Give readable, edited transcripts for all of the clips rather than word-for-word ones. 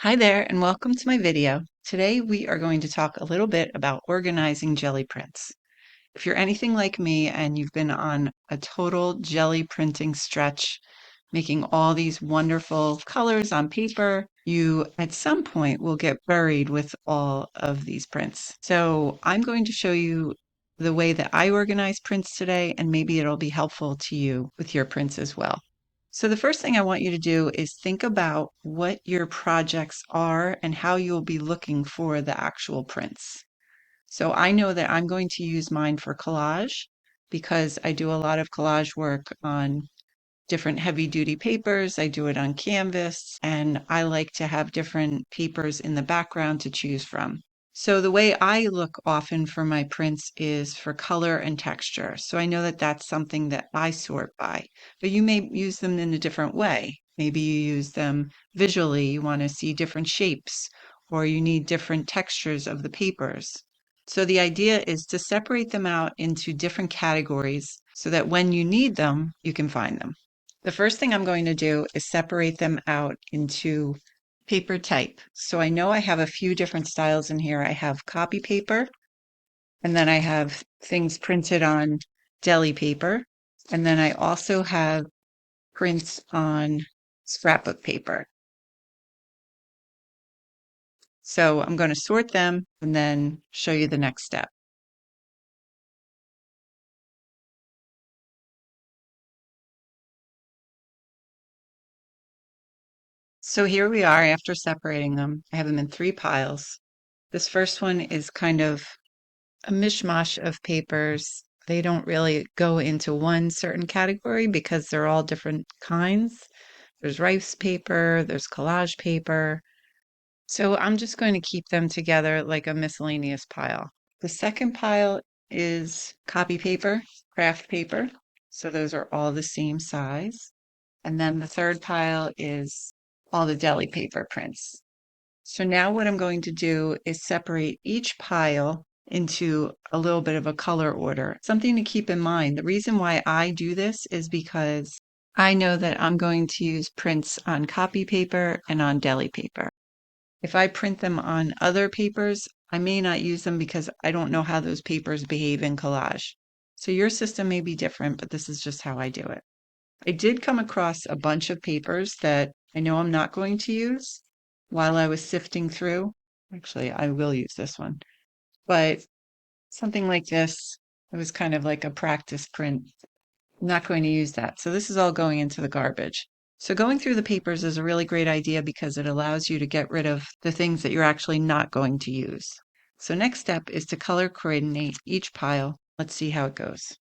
Hi there and welcome to my video. Today we are going to talk a little bit about organizing jelly prints. If you're anything like me and you've been on a total jelly printing stretch, making all these wonderful colors on paper, you at some point will get buried with all of these prints. So I'm going to show you the way that I organize prints today, and maybe it'll be helpful to you with your prints as well. So the first thing I want you to do is think about what your projects are and how you'll be looking for the actual prints. So I know that I'm going to use mine for collage because I do a lot of collage work on different heavy duty papers. I do it on canvas, and I like to have different papers in the background to choose from. So the way I look often for my prints is for color and texture. So I know that that's something that I sort by, but you may use them in a different way. Maybe you use them visually. You want to see different shapes, or you need different textures of the papers. So the idea is to separate them out into different categories so that when you need them, you can find them. The first thing I'm going to do is separate them out into paper type. So I know I have a few different styles in here. I have copy paper, and then I have things printed on deli paper, and then I also have prints on scrapbook paper. So I'm going to sort them and then show you the next step. So here we are after separating them. I have them in 3 piles. This first one is kind of a mishmash of papers. They don't really go into one certain category because they're all different kinds. There's rice paper, there's collage paper. So I'm just going to keep them together like a miscellaneous pile. The second pile is copy paper, craft paper. So those are all the same size. And then the third pile is all the deli paper prints. So now what I'm going to do is separate each pile into a little bit of a color order. Something to keep in mind. The reason why I do this is because I know that I'm going to use prints on copy paper and on deli paper. If I print them on other papers, I may not use them because I don't know how those papers behave in collage. So your system may be different, but this is just how I do it. I did come across a bunch of papers that I know I'm not going to use while I was sifting through. Actually, I will use this one, but something like this, it was kind of like a practice print. I'm not going to use that. So this is all going into the garbage. So going through the papers is a really great idea because it allows you to get rid of the things that you're actually not going to use. So next step is to color coordinate each pile. Let's see how it goes.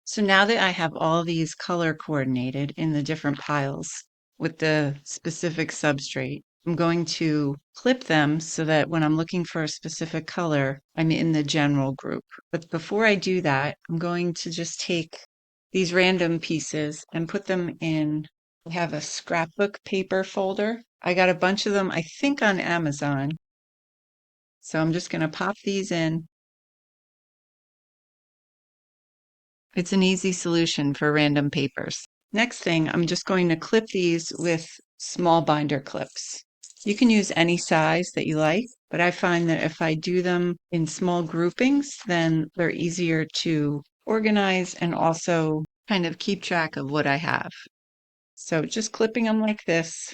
So now that I have all these color coordinated in the different piles with the specific substrate, I'm going to clip them so that when I'm looking for a specific color, I'm in the general group. But before I do that, I'm going to just take these random pieces and put them in. I have a scrapbook paper folder. I got a bunch of them, I think, on Amazon. So I'm just going to pop these in. It's an easy solution for random papers. Next thing, I'm just going to clip these with small binder clips. You can use any size that you like, but I find that if I do them in small groupings, then they're easier to organize and also kind of keep track of what I have. So just clipping them like this,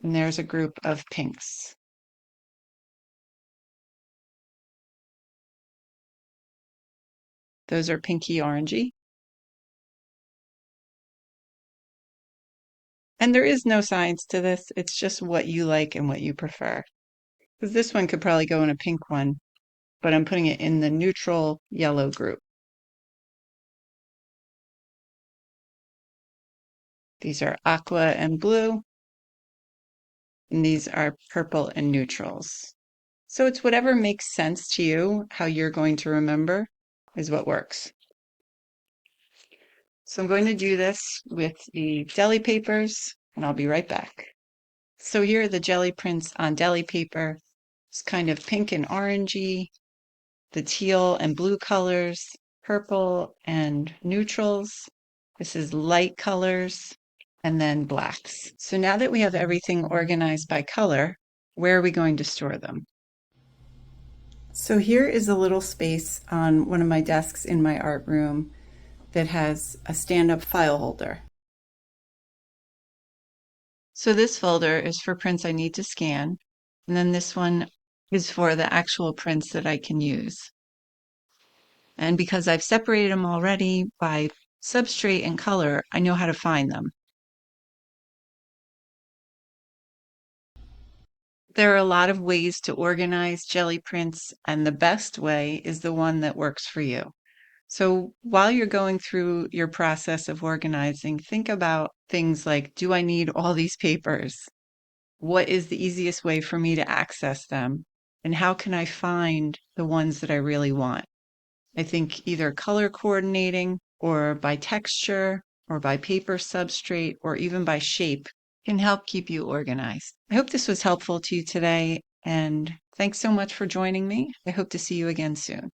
and there's a group of pinks. Those are pinky orangey. And there is no science to this. It's just what you like and what you prefer. Because this one could probably go in a pink one, but I'm putting it in the neutral yellow group. These are aqua and blue, and these are purple and neutrals. So it's whatever makes sense to you, how you're going to remember is what works. So I'm going to do this with the deli papers, and I'll be right back. So here are the jelly prints on deli paper. It's kind of pink and orangey, the teal and blue colors, purple and neutrals. This is light colors. and then blacks. So now that we have everything organized by color, where are we going to store them? So here is a little space on one of my desks in my art room that has a stand-up file holder. So this folder is for prints I need to scan, and then this one is for the actual prints that I can use. And because I've separated them already by substrate and color, I know how to find them. There are a lot of ways to organize jelly prints, and the best way is the one that works for you. So while you're going through your process of organizing, think about things like, do I need all these papers? What is the easiest way for me to access them? And how can I find the ones that I really want? I think either color coordinating or by texture or by paper substrate or even by shape can help keep you organized. I hope this was helpful to you today, and thanks so much for joining me. I hope to see you again soon.